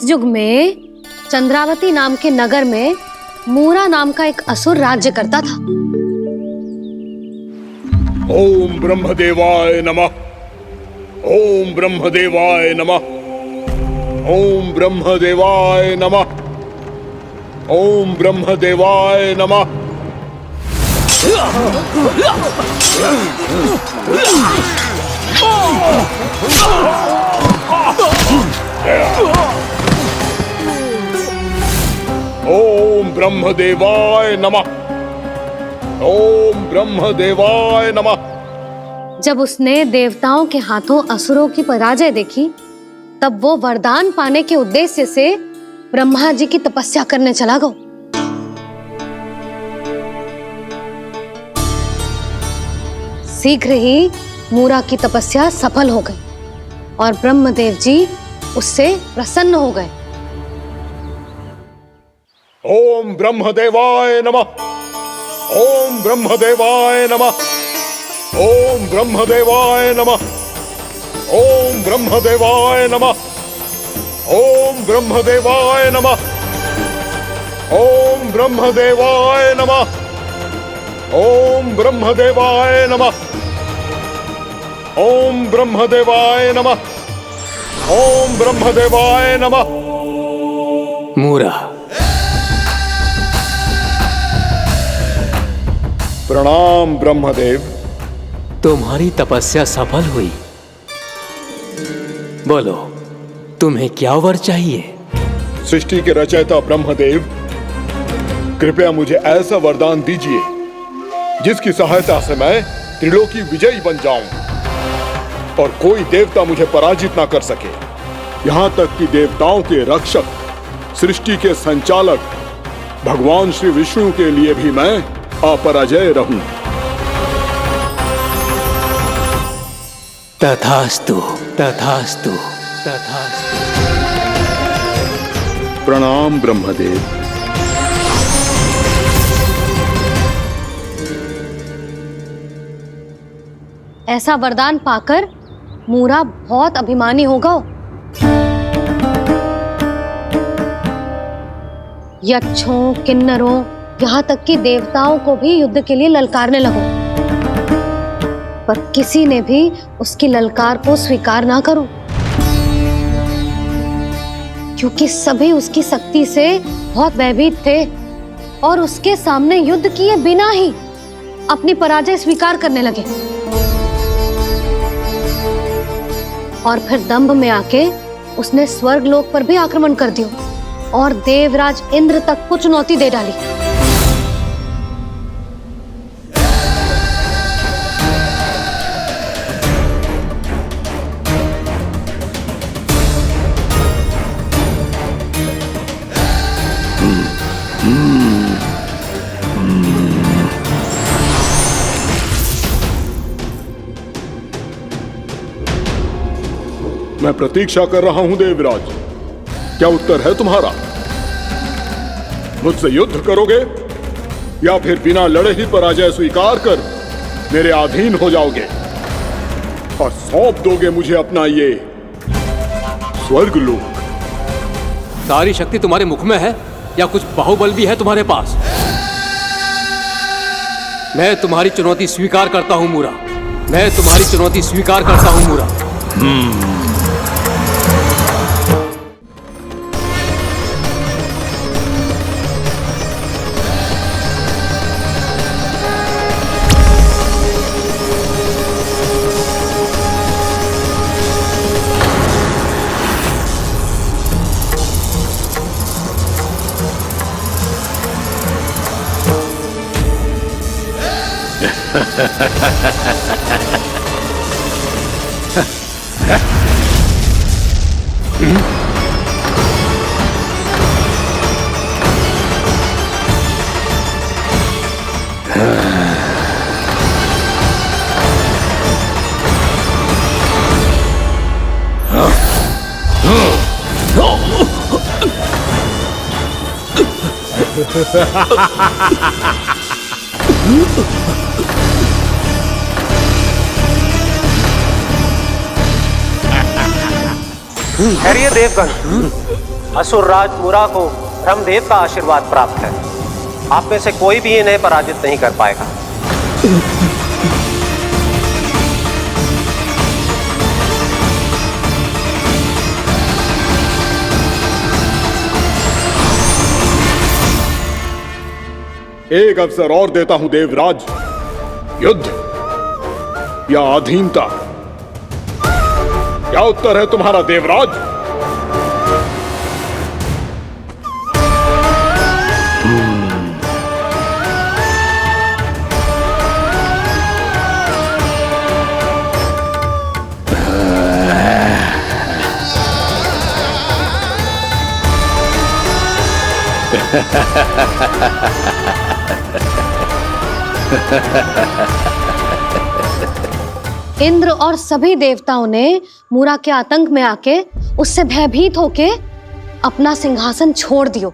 युग में चंद्रावती नाम के नगर में मूरा नाम का एक असुर राज्य करता था। ओम ब्रह्मदेवाय नमः। ओम ब्रह्मदेवाय नमः। ओम ब्रह्मदेवाय नमः। ओम ब्रह्मदेवाय नमः। ओम ब्रह्मदेवाय नमः। ओम ब्रह्मदेवाय नमः। जब उसने देवताओं के हाथों असुरों की पराजय देखी, तब वो वरदान पाने के उद्देश्य से ब्रह्मा जी की तपस्या करने चला गया। शीघ्र ही मूरा की तपस्या सफल हो गई और ब्रह्मदेव जी उससे प्रसन्न हो गए। ओम ब्रह्मदेवाय नमः। ओम ब्रह्मदेवाय नमः। ओम ब्रह्मदेवाय नमः। ओम ब्रह्मदेवाय नमः। ओम ब्रह्मदेवाय नमः। ओम ब्रह्मदेवाय नमः। ओम ब्रह्मदेवाय नमः। ओम ब्रह्मदेवाय नमः। ओम ब्रह्मदेवाय नमः। मूरा, प्रणाम ब्रह्मदेव। तुम्हारी तपस्या सफल हुई। बोलो, तुम्हें क्या वर चाहिए? सृष्टि के रचयिता ब्रह्मदेव, कृपया मुझे ऐसा वरदान दीजिए जिसकी सहायता से मैं त्रिलोकी विजयी बन जाऊं और कोई देवता मुझे पराजित ना कर सके। यहां तक कि देवताओं के रक्षक, सृष्टि के संचालक भगवान श्री विष्णु के लिए भी मैं अपराजय रहूं। तथास्तु, तथास्तु, तथास्तु। प्रणाम ब्रह्मदेव। ऐसा वरदान पाकर मूरा बहुत अभिमानी होगा। यक्षों, किन्नरों, यहाँ तक कि देवताओं को भी युद्ध के लिए ललकारने लगो, पर किसी ने भी उसकी ललकार को स्वीकार ना करो, क्योंकि सभी उसकी शक्ति से बहुत भयभीत थे और उसके सामने युद्ध किए बिना ही अपनी पराजय स्वीकार करने लगे। और फिर दंभ में आके उसने स्वर्ग लोक पर भी आक्रमण कर दिया और देवराज इंद्र तक को चुनौती दे डाली। मैं प्रतीक्षा कर रहा हूं देवराज। क्या उत्तर है तुम्हारा? मुझसे युद्ध करोगे या फिर बिना लड़े ही पराजय स्वीकार कर मेरे अधीन हो जाओगे और सौंप दोगे मुझे अपना ये स्वर्ग लोक? सारी शक्ति तुम्हारे मुख में है या कुछ बाहुबल भी है तुम्हारे पास? मैं तुम्हारी चुनौती स्वीकार करता हूं मूरा। मैं तुम्हारी चुनौती स्वीकार करता हूं मूरा। ठहरिए देवगण, असुरराज मुरा को ब्रह्मदेव का आशीर्वाद प्राप्त है। आप में से कोई भी इन्हें पराजित नहीं कर पाएगा। एक अवसर और देता हूं देवराज, युद्ध या अधीनता, क्या उत्तर है तुम्हारा देवराज? इंद्र और सभी देवताओं ने मूरा के आतंक में आके उससे भयभीत होके अपना सिंहासन छोड़ दियो।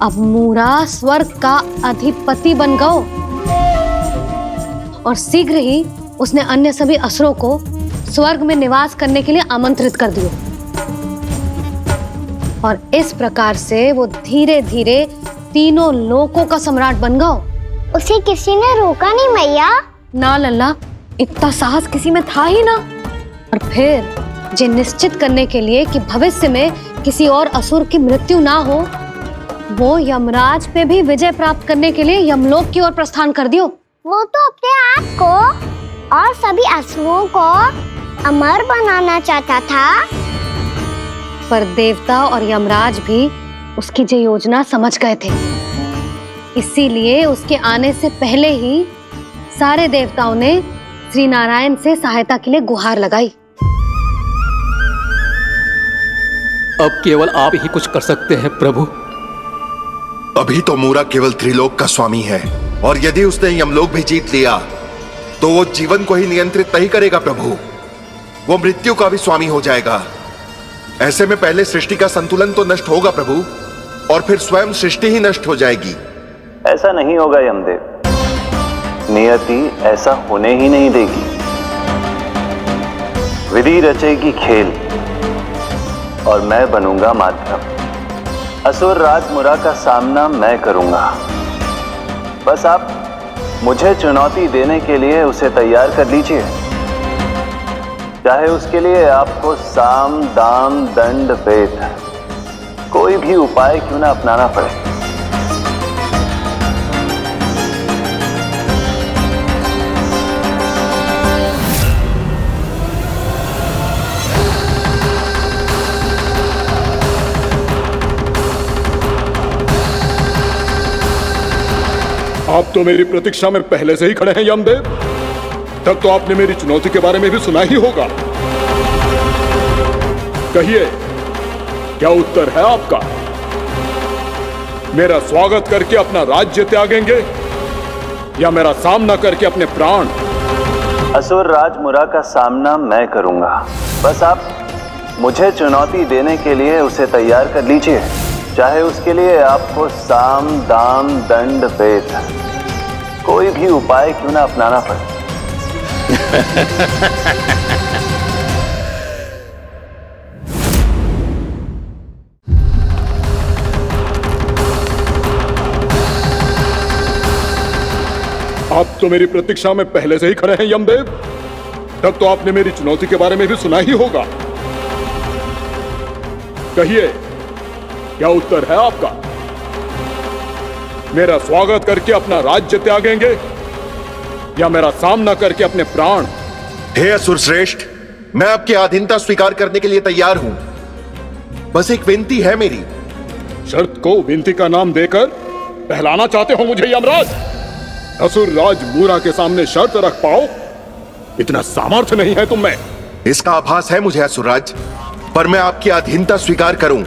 अब मूरा स्वर्ग का अधिपति बन गयो और शीघ्र ही उसने अन्य सभी असुरों को स्वर्ग में निवास करने के लिए आमंत्रित कर दियो। और इस प्रकार से वो धीरे धीरे तीनों लोकों का सम्राट बन गयो। उसे किसी ने रोका नहीं मैया? ना लल्ला, इतना साहस किसी में था ही ना। और फिर ये निश्चित करने के लिए कि भविष्य में किसी और असुर की मृत्यु ना हो, वो यमराज पे भी विजय प्राप्त करने के लिए यमलोक की ओर प्रस्थान कर दियो। वो तो अपने आप को और सभी असुरों को अमर बनाना चाहता था। पर देवता और यमराज भी उसकी ये योजना समझ गए थे। इसीलिए उसके आने से पहले ही सारे देवताओं ने श्री नारायण से सहायता के लिए गुहार लगाई। अब केवल आप ही कुछ कर सकते हैं प्रभु। अभी तो मूरा केवल त्रिलोक का स्वामी है, और यदि उसने यमलोक भी जीत लिया तो वो जीवन को ही नियंत्रित नहीं करेगा प्रभु, वो मृत्यु का भी स्वामी हो जाएगा। ऐसे में पहले सृष्टि का संतुलन तो नष्ट होगा प्रभु, और फिर स्वयं सृष्टि ही नष्ट हो जाएगी। ऐसा नहीं होगा यमदेव, नियति ऐसा होने ही नहीं देगी। विधि रचेगी खेल और मैं बनूंगा माध्यम। असुर राज मुरा का सामना मैं करूंगा। बस आप मुझे चुनौती देने के लिए उसे तैयार कर लीजिए, चाहे उसके लिए आपको साम दाम दंड भेद कोई भी उपाय क्यों ना अपनाना पड़े। आप तो मेरी प्रतीक्षा में पहले से ही खड़े हैं यमदेव। तब तो आपने मेरी चुनौती के बारे में भी सुना ही होगा। कहिए, क्या उत्तर है आपका? मेरा स्वागत करके अपना राज्य त्यागेंगे या मेरा सामना करके अपने प्राण? असुर राज मुरा का सामना मैं करूंगा। बस आप मुझे चुनौती देने के लिए उसे तैयार कर लीजिए, चाहे उसके लिए आपको साम दाम दंड भेद कोई भी उपाय क्यों ना अपनाना पड़े। आप तो मेरी प्रतीक्षा में पहले से ही खड़े हैं यमदेव। तब तो आपने मेरी चुनौती के बारे में भी सुना ही होगा। कहिए, क्या उत्तर है आपका? मेरा स्वागत करके अपना राज्य त्यागेंगे या मेरा सामना करके अपने प्राण? हे असुर श्रेष्ठ, मैं आपकी अधीनता स्वीकार करने के लिए तैयार हूं। बस एक विनती है मेरी। शर्त को विनती का नाम देकर पहलाना चाहते हो मुझे यमराज? असुर राज मूरा के सामने शर्त रख पाओ, इतना सामर्थ्य नहीं है तुम में। इसका आभास है मुझे असुरराज, पर मैं आपकी अधीनता स्वीकार करूं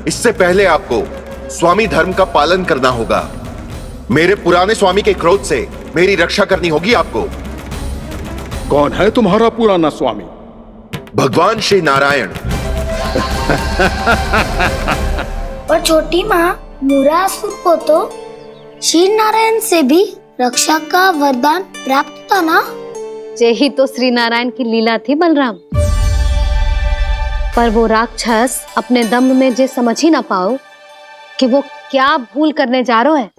इससे पहले आपको स्वामी धर्म का पालन करना होगा। मेरे पुराने स्वामी के क्रोध से मेरी रक्षा करनी होगी आपको। कौन है तुम्हारा पुराना स्वामी? भगवान श्री नारायण। और छोटी माँ मूरासुर को तो श्री नारायण से भी रक्षा का वरदान प्राप्त था ना? यही तो श्री नारायण की लीला थी बलराम। पर वो राक्षस अपने दम में जे समझ ही ना पाओ कि वो क्या भूल करने जा रहे है,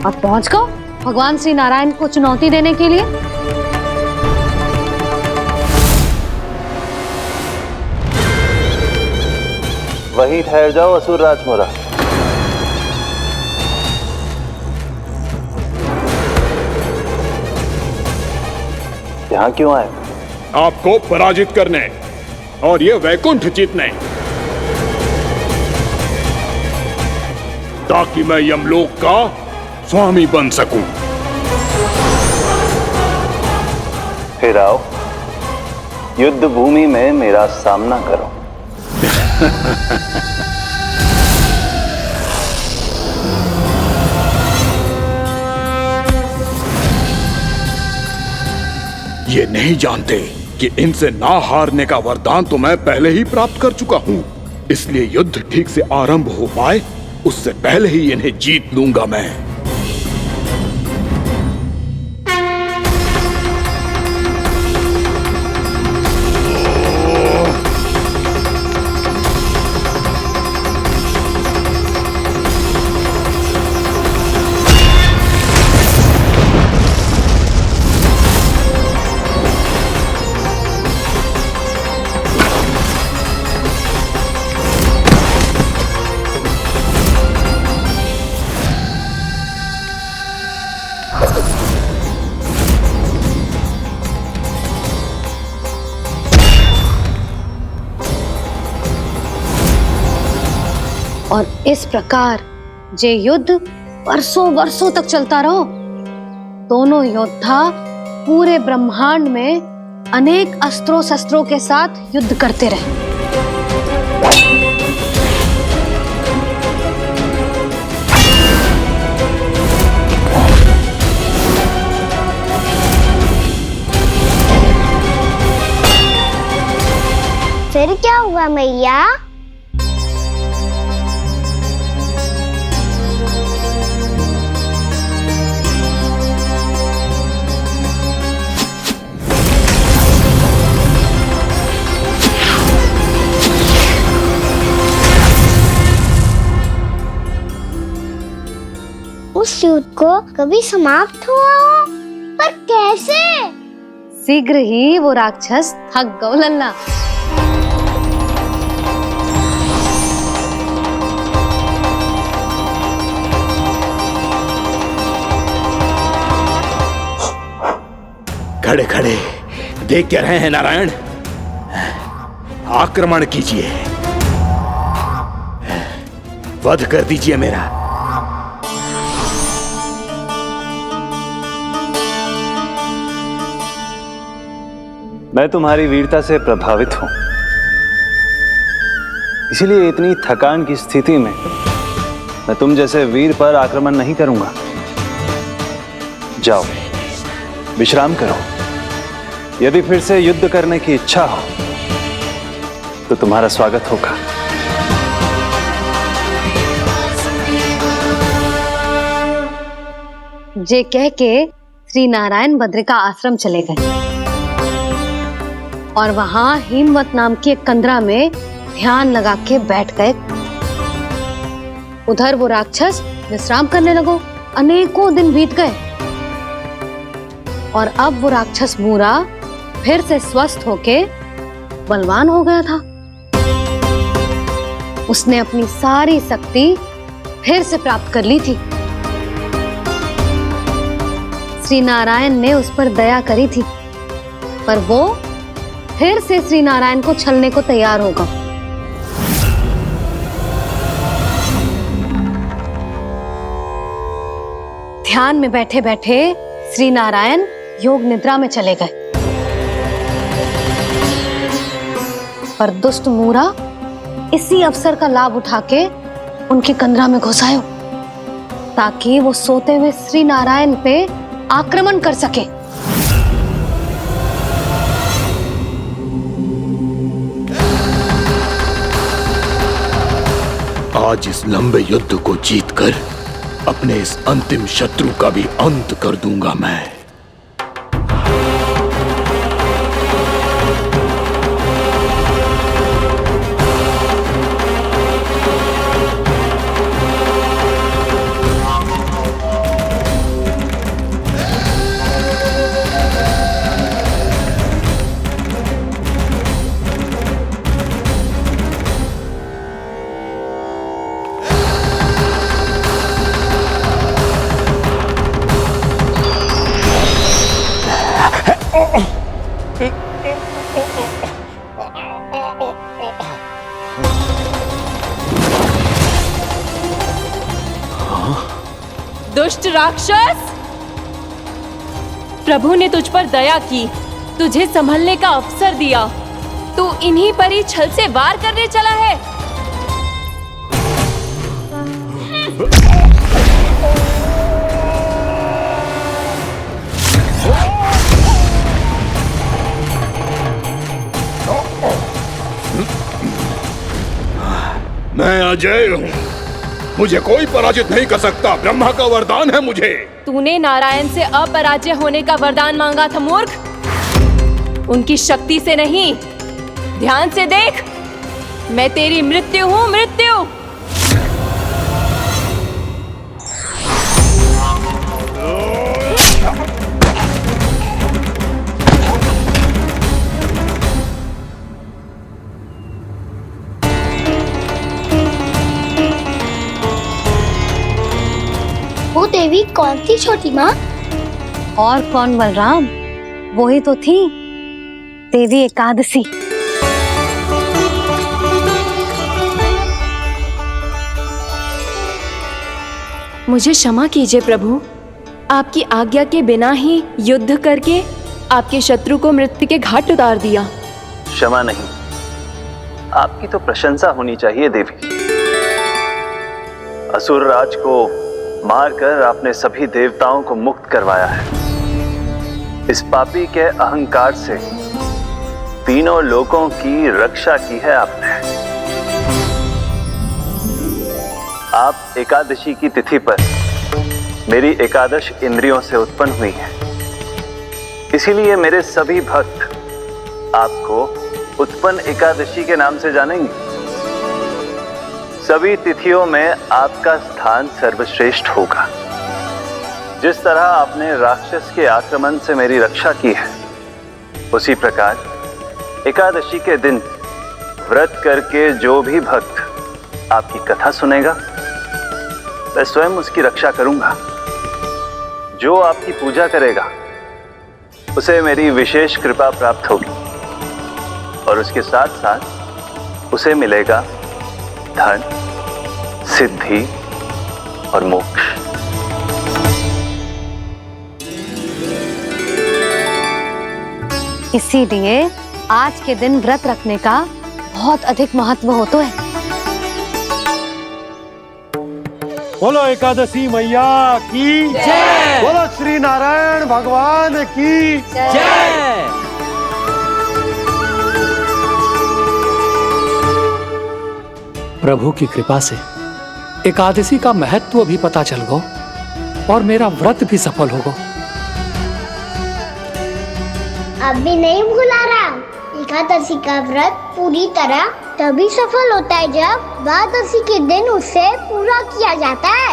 और पहुंच गो भगवान श्री नारायण को चुनौती देने के लिए। वहीं ठहर जाओ असुर राज मुरा। यहां क्यों आए? आपको पराजित करने और ये वैकुंठ जीतने, ताकि मैं यमलोक का स्वामी बन सकूं। फिर आओ, युद्ध भूमि में मेरा सामना करो। ये नहीं जानते कि इनसे ना हारने का वरदान तो मैं पहले ही प्राप्त कर चुका हूं, इसलिए युद्ध ठीक से आरंभ हो पाए उससे पहले ही इन्हें जीत लूंगा मैं। और इस प्रकार जे युद्ध वर्षों वर्षों तक चलता रहो। दोनों योद्धा पूरे ब्रह्मांड में अनेक अस्त्रों शस्त्रों के साथ युद्ध करते रहे। फिर क्या हुआ मैया? उस युद्ध को कभी समाप्त हुआ हो, पर कैसे? शीघ्र ही वो राक्षस थक गौ लल्ला। खड़े खड़े देख क्या रहे हैं नारायण? आक्रमण कीजिए, वध कर दीजिए मेरा। मैं तुम्हारी वीरता से प्रभावित हूं, इसीलिए इतनी थकान की स्थिति में मैं तुम जैसे वीर पर आक्रमण नहीं करूंगा। जाओ विश्राम करो। यदि फिर से युद्ध करने की इच्छा हो तो तुम्हारा स्वागत होगा। जे कह के श्री नारायण बद्रिका आश्रम चले गए और वहां हिमवत नाम की एक कंदरा में ध्यान लगा के बैठ गए। उधर वो राक्षस विश्राम करने लगो। अनेकों दिन बीत गए और अब वो राक्षस मूरा फिर से स्वस्थ होके बलवान हो गया था। उसने अपनी सारी शक्ति फिर से प्राप्त कर ली थी। श्री नारायण ने उस पर दया करी थी, पर वो फिर से श्री नारायण को छलने को तैयार होगा। ध्यान में बैठे बैठे श्री नारायण योग निद्रा में चले गए, पर दुष्ट मूरा इसी अवसर का लाभ उठा के उनकी कंदरा में घुस आयो, ताकि वो सोते हुए श्री नारायण पे आक्रमण कर सके। आज इस लंबे युद्ध को जीतकर अपने इस अंतिम शत्रु का भी अंत कर दूंगा मैं। दुष्ट राक्षस! प्रभु ने तुझ पर दया की, तुझे संभलने का अवसर दिया। तू इन्हीं पर ही छल से वार करने चला है। मैं अजय हूँ, मुझे कोई पराजित नहीं कर सकता। ब्रह्मा का वरदान है मुझे। तूने नारायण से अपराजय होने का वरदान मांगा था मूर्ख, उनकी शक्ति से नहीं। ध्यान से देख, मैं तेरी मृत्यु हूँ, मृत्यु। वो देवी कौन थी छोटी माँ? और कौन बलराम, वही तो थी देवी एकादशी। मुझे क्षमा कीजिए प्रभु, आपकी आज्ञा के बिना ही युद्ध करके आपके शत्रु को मृत्यु के घाट उतार दिया। क्षमा नहीं, आपकी तो प्रशंसा होनी चाहिए देवी। असुर राज को मारकर आपने सभी देवताओं को मुक्त करवाया है। इस पापी के अहंकार से तीनों लोकों की रक्षा की है आपने। आप एकादशी की तिथि पर मेरी एकादश इंद्रियों से उत्पन्न हुई हैं। इसीलिए मेरे सभी भक्त आपको उत्पन्न एकादशी के नाम से जानेंगे। सभी तिथियों में आपका स्थान सर्वश्रेष्ठ होगा। जिस तरह आपने राक्षस के आक्रमण से मेरी रक्षा की है, उसी प्रकार एकादशी के दिन व्रत करके जो भी भक्त आपकी कथा सुनेगा, मैं स्वयं उसकी रक्षा करूंगा। जो आपकी पूजा करेगा उसे मेरी विशेष कृपा प्राप्त होगी और उसके साथ साथ उसे मिलेगा धन, सिद्धि और मोक्ष। इसीलिए आज के दिन व्रत रखने का बहुत अधिक महत्व होता है। बोलो एकादशी मैया की जय। बोलो श्री नारायण भगवान की जय। प्रभु की कृपा से एकादशी का महत्व भी पता चल गो और मेरा व्रत भी सफल होगा। अब भी नहीं भूला राम, एकादशी का व्रत पूरी तरह तभी सफल होता है जब द्वादशी के दिन उसे पूरा किया जाता है।